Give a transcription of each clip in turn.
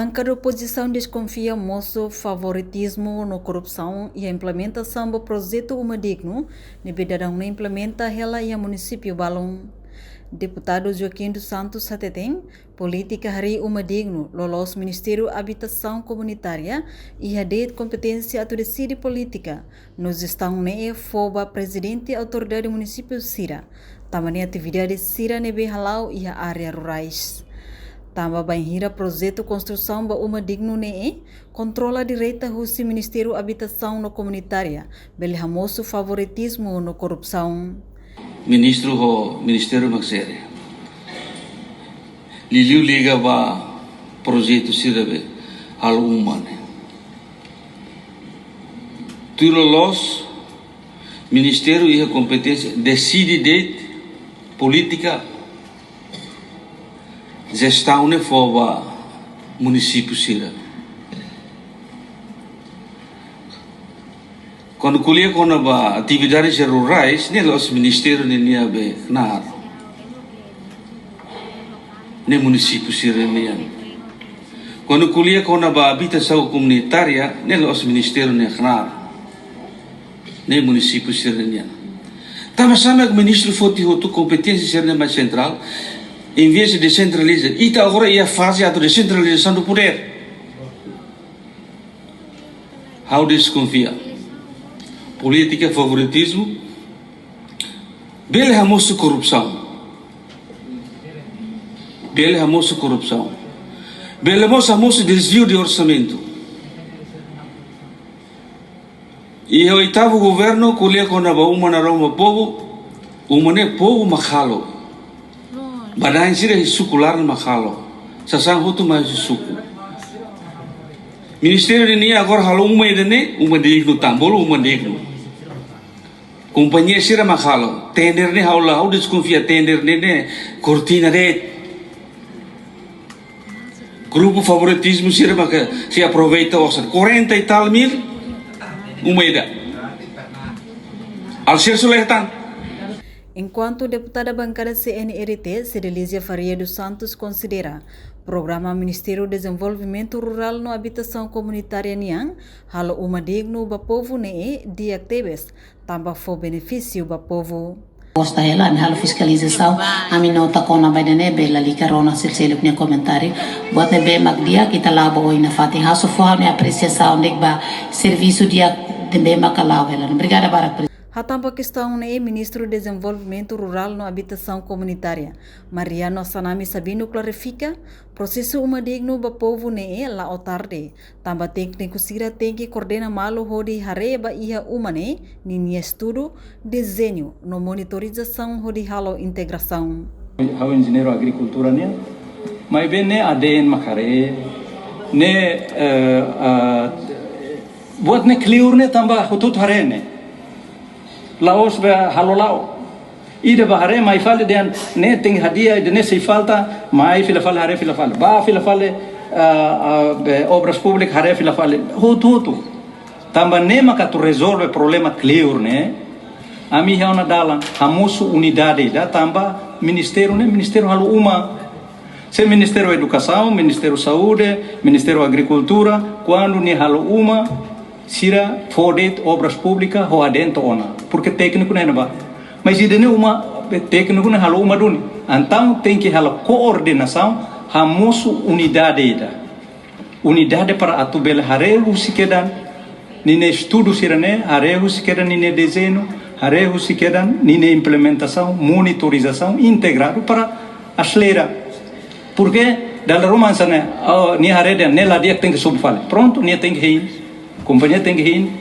Banca da oposição desconfia moço favoritismo no corrupção e a implementação do projeto Uma Digno, nebedadang na implementa ela e a município Balong. Deputado Joaquim dos Santos Sateteng, política hari Uma Digno, lolos Ministério Habitação Comunitária e a de competência a decide política, nos estão ne foba presidente autoridade município Sira, também atividade Sira nebe halau e a área rurais. Tamba banhira projeto construção ba Uma Digno ne controla direita husi Ministério Habitação no Comunitária, bele hamoso favoritismo no corrupção. Ministro ho Ministério Magsere. Liliu liga ba projeto sirabe hal umane. Tulolos Ministério e a competência decide de política gestão ne foba município sira. Quando kuliah kona ba atividades rurais, ne los ministério ne nia be knar. Ne município sira nian. Quando kuliah kona ba habitação comunitária, ne los ministério ne knar. Ne município sira nian. Tama sama que ministro foti hotu competência sira mais central, em vez de descentralizar, ita agora ia fase a descentralização do poder. How desconfia? Política, favoritismo, bele hamoso corrupção, bele hamoso corrupção, bele hamoso desvio de orçamento. E o oitavo governo kuliah kona ba uma na Roma povo, uma ne povo makalo, badain sira sukular makalo, sasang hutu mais suku. Ministério ini agora halo uma idene, uma digno tambolo, uma digno. Companhia sira makalo, tender ne haula, how desconfia tender ne cortina de grupo favoritismo sira maka se aproveita osa 40 e tal mil uma ida. Al ser suletan. Enquanto deputada bancada CNRT, Cedelísia Faria dos Santos, considera Programa Ministério do Desenvolvimento Rural no Habitação Comunitária Niang, halo Uma Digno ba povo ne di actives, tambah for benefício ba povo. Posta ela na halo fiscalização, a minota kona ba dene bela likarona silsile punya komentari, buat nebe magdia kita labo oi na fatin haso fo ne apreciação de ba serviço dia nebe makalau ela. Obrigada para Hatamba questão ne Ministro do Desenvolvimento Rural no Habitação Comunitária, Mariano Sanami Sabino clarifica, processo Uma Digno ba povo ne la o tarde, tamba técnico sira tem que coordena malo hodi hareba ia umane, nini estudo, desenho, no monitorização hodi halo integração. Hau engenheiro agricultura ne, mas bem ne ADN makare, ne buat ne clear ne tamba hutut hare ne. Laos be halolao ida bahare mai fale den ne ting hadia de ne se falta mai fila fale hare fila fale ba fila fale be obras públicas hare fila fale hutu tamba ne maka tu resolve problema clear ne ami hauna dalan hamusu unidade da tamba ministério ne ministério halu uma se ministério educação ministério saúde ministério agricultura quando ne halu uma sira fodet obras públicas ho adento ona porque técnico não ba mas idene uma técnico não halo uma duni então tem que halo coordenação hamusu unidade para atubel harehu sikedan nine estudo sirane harehu sikedan nine desenho harehu sikedan nine implementação monitorização integrado para acelerar porque dalam romansa ne ni hareda nela dia tem que subfale pronto ni tem que ir companhia tem que ir.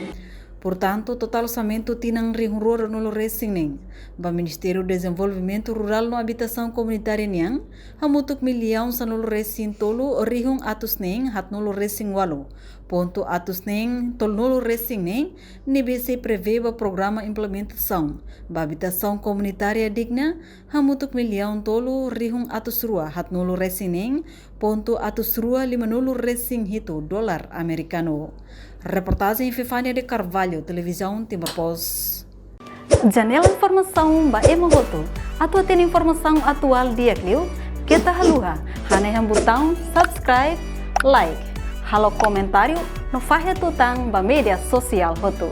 Portanto, total orçamento tinang rihurur no resing ba Ministério do Desenvolvimento Rural no Habitação Comunitária niang hamutuk milhão sa no resing tolo rihung atus neng hat no resing walo ponto atus neng tol no resing neng NBC prevê ba programa implementação ba Habitação Comunitária digna hamutuk milhão tolo rihung atus rua hat no resing neng ponto atus rua 50 resing hito dolar americano. Reportagem Fefania de Carvalho, Televisão Timor-Pos. Janela Informação ba Emogoto. Atua tem informação atual dia Clio. Kita haluha. Hanay ang butang subscribe like, halo comentário no Fahe Tutang ba media sosial hotu.